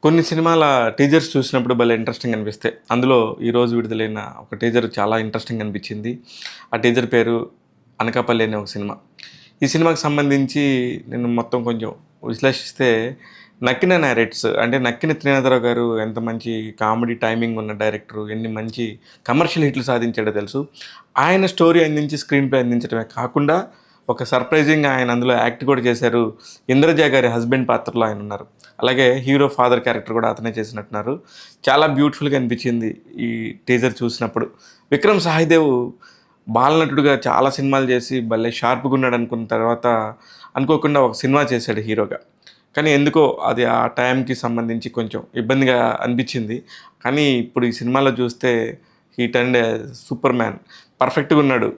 కొన్ని సినిమాల టీజర్స్ చూసినప్పుడు భలే ఇంట్రెస్టింగ్ అనిపిస్తాయి. అందులో ఈరోజు విడుదలైన ఒక టీజర్ చాలా ఇంట్రెస్టింగ్ అనిపించింది. ఆ టీజర్ పేరు 'అనకాపల్లి' అనే ఒక సినిమా. ఈ సినిమాకి సంబంధించి నేను మొత్తం కొంచెం విశ్లేషిస్తే నక్కిన నేరేట్స్ అంటే నక్కిన త్రినాథరావు గారు ఎంత మంచి కామెడీ టైమింగ్ ఉన్న డైరెక్టరు, ఎన్ని మంచి కమర్షియల్ హిట్లు సాధించాడో తెలుసు. ఆయన స్టోరీ అందించి స్క్రీన్ ప్లే అందించడమే కాకుండా ఒక సర్ప్రైజింగ్‌గా ఆయన అందులో యాక్ట్ కూడా చేశారు. ఇంద్రజ గారి హస్బెండ్ పాత్రలో ఆయన ఉన్నారు. అలాగే హీరో ఫాదర్ క్యారెక్టర్ కూడా అతనే చేసినట్టున్నారు. చాలా బ్యూటిఫుల్‌గా అనిపించింది ఈ టీజర్ చూసినప్పుడు. విక్రమ్ సాయిదేవ్ బాలనటుడుగా చాలా సినిమాలు చేసి భలే షార్ప్‌గా ఉన్నాడు అనుకున్న తర్వాత అనుకోకుండా ఒక సినిమా చేశాడు హీరోగా. కానీ ఎందుకో అది ఆ టైంకి సంబంధించి కొంచెం ఇబ్బందిగా అనిపించింది. కానీ ఇప్పుడు ఈ సినిమాలో చూస్తే he turned a super man. పర్ఫెక్ట్‌గా ఉన్నాడు.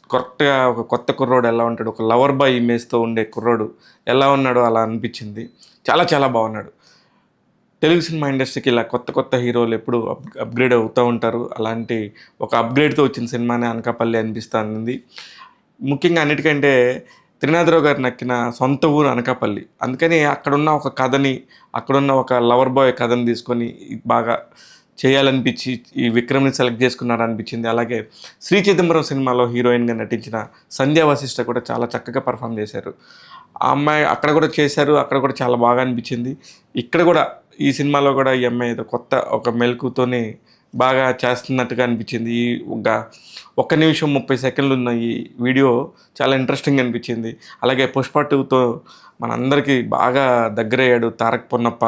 కరెక్ట్‌గా ఒక కొత్త కుర్రోడు ఎలా ఉంటాడు, ఒక లవర్ బాయ్ ఇమేజ్‌తో ఉండే కుర్రోడు ఎలా ఉన్నాడో అలా అనిపించింది. చాలా చాలా బాగున్నాడు. తెలుగు సినిమా ఇండస్ట్రీకి ఇలా కొత్త కొత్త హీరోలు ఎప్పుడు అప్గ్రేడ్ అవుతూ ఉంటారు. అలాంటి ఒక అప్గ్రేడ్‌తో వచ్చిన సినిమానే 'అనకాపల్లి' అనిపిస్తుంది. ముఖ్యంగా అన్నిటికంటే త్రినాథరావు గారు నక్కిన సొంత ఊరు అనకాపల్లి. అందుకని అక్కడున్న ఒక కథని, అక్కడున్న ఒక లవర్ బాయ్ కథని తీసుకొని బాగా చేయాలనిపించి ఈ విక్రమ్‌ని సెలెక్ట్ చేసుకున్నారనిపించింది. అలాగే 'శ్రీ చిదంబరం' సినిమాలో హీరోయిన్‌గా నటించిన సంధ్యా వశిష్ఠ కూడా చాలా చక్కగా పర్ఫామ్ చేశారు. ఆ అమ్మాయి అక్కడ కూడా చేశారు. అక్కడ కూడా చాలా బాగా అనిపించింది. ఇక్కడ కూడా ఈ సినిమాలో కూడా ఈ అమ్మాయి ఏదో కొత్త ఒక మెళకువతోని బాగా చేస్తున్నట్టుగా అనిపించింది. ఈ ఒక్క నిమిషం 30 సెకండ్లు ఉన్న ఈ వీడియో చాలా ఇంట్రెస్టింగ్ అనిపించింది. అలాగే 'పుష్ప 2'తో మనందరికీ బాగా దగ్గరయ్యాడు తారక్ పొన్నప్ప.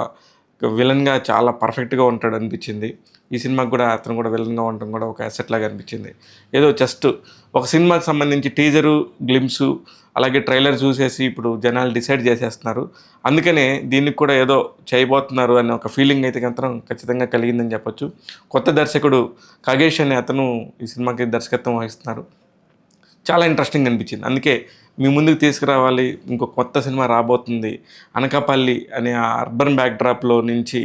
విలన్‌గా చాలా పర్ఫెక్ట్‌గా ఉంటాడు అనిపించింది. ఈ సినిమాకి కూడా అతను కూడా విలన్‌గా ఉండడం కూడా ఒక అసెట్ లాగా అనిపించింది. ఏదో జస్ట్ ఒక సినిమాకి సంబంధించి టీజరు, గ్లిమ్సు అలాగే ట్రైలర్ చూసేసి ఇప్పుడు జనాలు డిసైడ్ చేసేస్తున్నారు. అందుకనే దీనికి కూడా ఏదో చేయబోతున్నారు అనే ఒక ఫీలింగ్ అయితే మాత్రం ఖచ్చితంగా కలిగిందని చెప్పొచ్చు. కొత్త దర్శకుడు ఖగేష్ అనే అతను ఈ సినిమాకి దర్శకత్వం వహిస్తున్నారు. చాలా ఇంట్రెస్టింగ్ అనిపించింది. అందుకే మీ ముందుకు తీసుకురావాలి. ఇంకో కొత్త సినిమా రాబోతుంది. 'అనకాపల్లి' అనే ఆ అర్బన్ బ్యాక్‌డ్రాప్‌లో నుంచి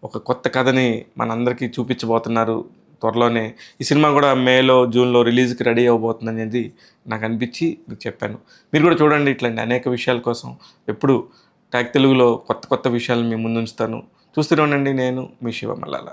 ఒక కొత్త కథని మనందరికీ చూపించబోతున్నారు త్వరలోనే. ఈ సినిమా కూడా మేలో, జూన్‌లో రిలీజ్‌కి రెడీ అవ్వబోతుందనేది నాకు అనిపించి మీకు చెప్పాను. మీరు కూడా చూడండి ఇట్లాంటి అనేక విషయాల కోసం ఎప్పుడు టాక్ తెలుగులో కొత్త కొత్త విషయాలను మీ ముందుంచుతాను. చూస్తూనే ఉండండి. నేను మీ శివ మల్లాల.